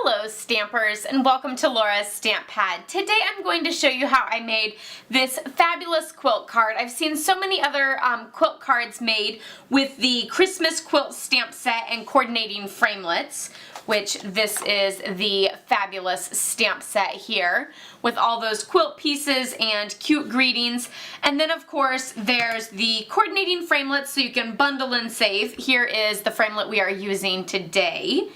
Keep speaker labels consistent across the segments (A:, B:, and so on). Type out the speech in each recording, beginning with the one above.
A: Hello Stampers, and welcome to Laura's Stamp Pad. Today I'm going to show you how I made this fabulous quilt card. I've seen so many other quilt cards made with the Christmas quilt stamp set and coordinating framelits, which this is the fabulous stamp set here with all those quilt pieces and cute greetings. And then of course there's the coordinating framelits so you can bundle and save. Here is the framelit we are using today.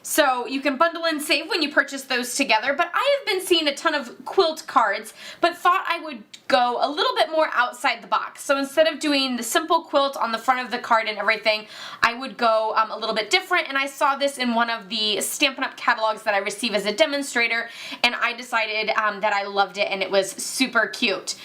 A: So you can bundle and save when you purchase those together, but I have been seeing a ton of quilt cards, but thought I would go a little bit more outside the box. So instead of doing the simple quilt on the front of the card and everything, I would go a little bit different, and I saw this in one of the Stampin' Up! Catalogs that I receive as a demonstrator, and I decided that I loved it and it was super cute.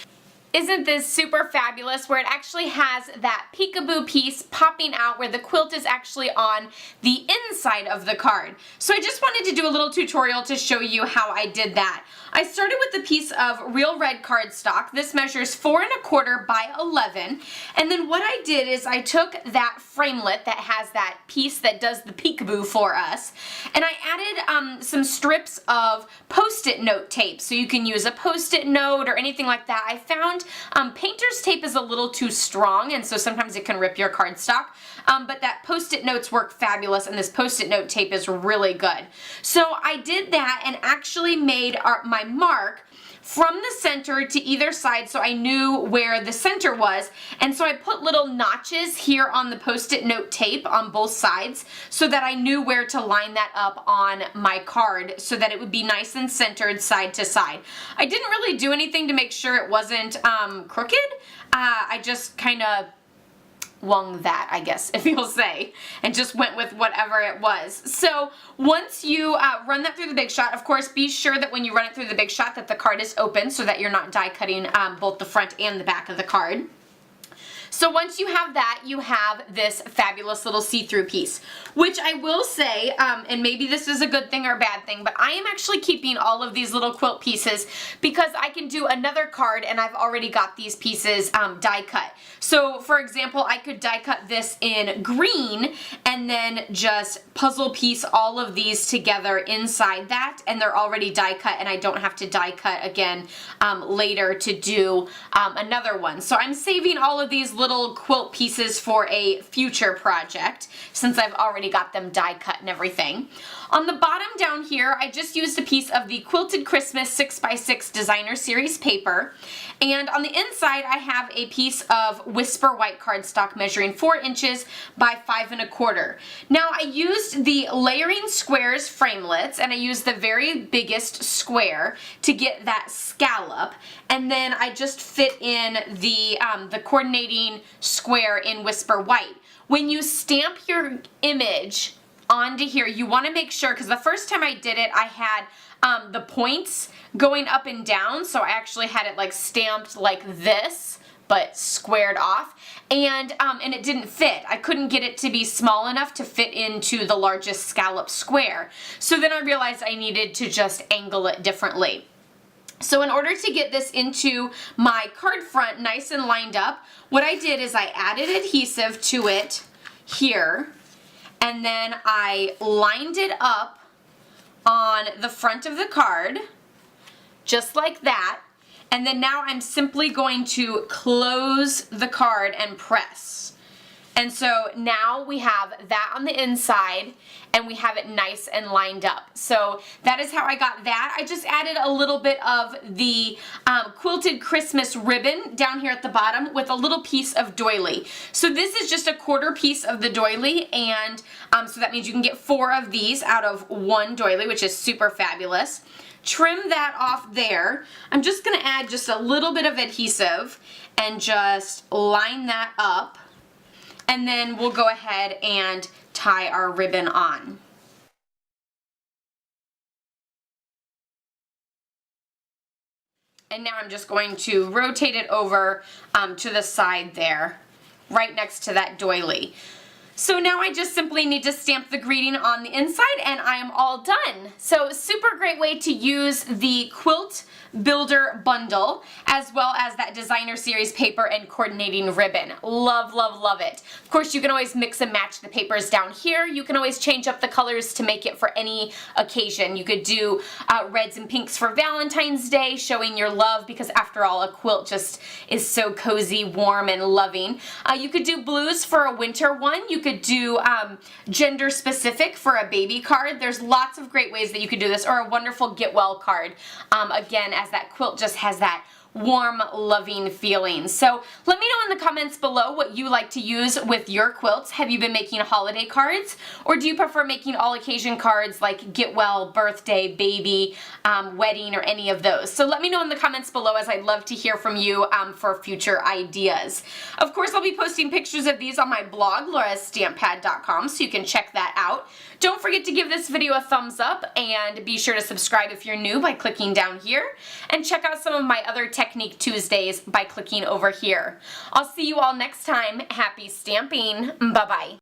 A: Isn't this super fabulous, where it actually has that peekaboo piece popping out where the quilt is actually on the inside of the card. So I just wanted to do a little tutorial to show you how I did that. I started with a piece of real red cardstock. This measures 4 1/4 by 11, and then what I did is I took that framelit that has that piece that does the peekaboo for us, and I added some strips of Post-it note tape. So you can use a Post-it note or anything like that. I found painter's tape is a little too strong, and so sometimes it can rip your cardstock, but that Post-it notes work fabulous, and this Post-it note tape is really good. So I did that and actually made my mark from the center to either side, so I knew where the center was, and so I put little notches here on the Post-it note tape on both sides so that I knew where to line that up on my card so that it would be nice and centered side to side. I didn't really do anything to make sure it wasn't crooked. I just kind of wung that, I guess, if you'll say, and just went with whatever it was. So once you run that through the Big Shot, of course, be sure that when you run it through the Big Shot that the card is open so that you're not die cutting both the front and the back of the card. So once you have that, you have this fabulous little see-through piece, which I will say, and maybe this is a good thing or a bad thing, but I am actually keeping all of these little quilt pieces because I can do another card and I've already got these pieces die cut. So for example, I could die cut this in green and then just puzzle piece all of these together inside that, and they're already die cut and I don't have to die cut again later to do another one. So I'm saving all of these little quilt pieces for a future project since I've already got them die cut and everything. On the bottom down here, I just used a piece of the Quilted Christmas 6x6 Designer Series paper, and on the inside I have a piece of Whisper white cardstock measuring 4 inches by 5 1/4. Now I used the Layering Squares framelits, and I used the very biggest square to get that scallop, and then I just fit in the coordinating square in Whisper white. When you stamp your image onto here, you want to make sure, because the first time I did it I had the points going up and down, so I actually had it like stamped like this but squared off, and it didn't fit. I couldn't get it to be small enough to fit into the largest scallop square. So then I realized I needed to just angle it differently. So in order to get this into my card front nice and lined up, what I did is I added adhesive to it here, and then I lined it up on the front of the card, just like that, and then now I'm simply going to close the card and press. And so now we have that on the inside and we have it nice and lined up. So that is how I got that. I just added a little bit of the Quilted Christmas ribbon down here at the bottom with a little piece of doily. So this is just a 1/4 piece of the doily, and so that means you can get 4 of these out of 1 doily, which is super fabulous. Trim that off there. I'm just going to add just a little bit of adhesive and just line that up, and then we'll go ahead and tie our ribbon on. And now I'm just going to rotate it over to the side there, right next to that doily. So now I just simply need to stamp the greeting on the inside and I am all done. So super great way to use the Quilt Builder Bundle as well as that designer series paper and coordinating ribbon. Love, love, love it. Of course you can always mix and match the papers down here. You can always change up the colors to make it for any occasion. You could do reds and pinks for Valentine's Day, showing your love, because after all a quilt just is so cozy, warm, and loving. You could do blues for a winter one. You could do gender specific for a baby card. There's lots of great ways that you could do this, or a wonderful get well card. Again, as that quilt just has that warm, loving feeling. So let me know in the comments below what you like to use with your quilts. Have you been making holiday cards, or do you prefer making all occasion cards like get well, birthday, baby, wedding, or any of those? So let me know in the comments below, as I'd love to hear from you for future ideas. Of course, I'll be posting pictures of these on my blog, laurastamppad.com, so you can check that out. Don't forget to give this video a thumbs up and be sure to subscribe if you're new by clicking down here, and check out some of my other Technique Tuesdays by clicking over here. I'll see you all next time. Happy stamping. Bye-bye.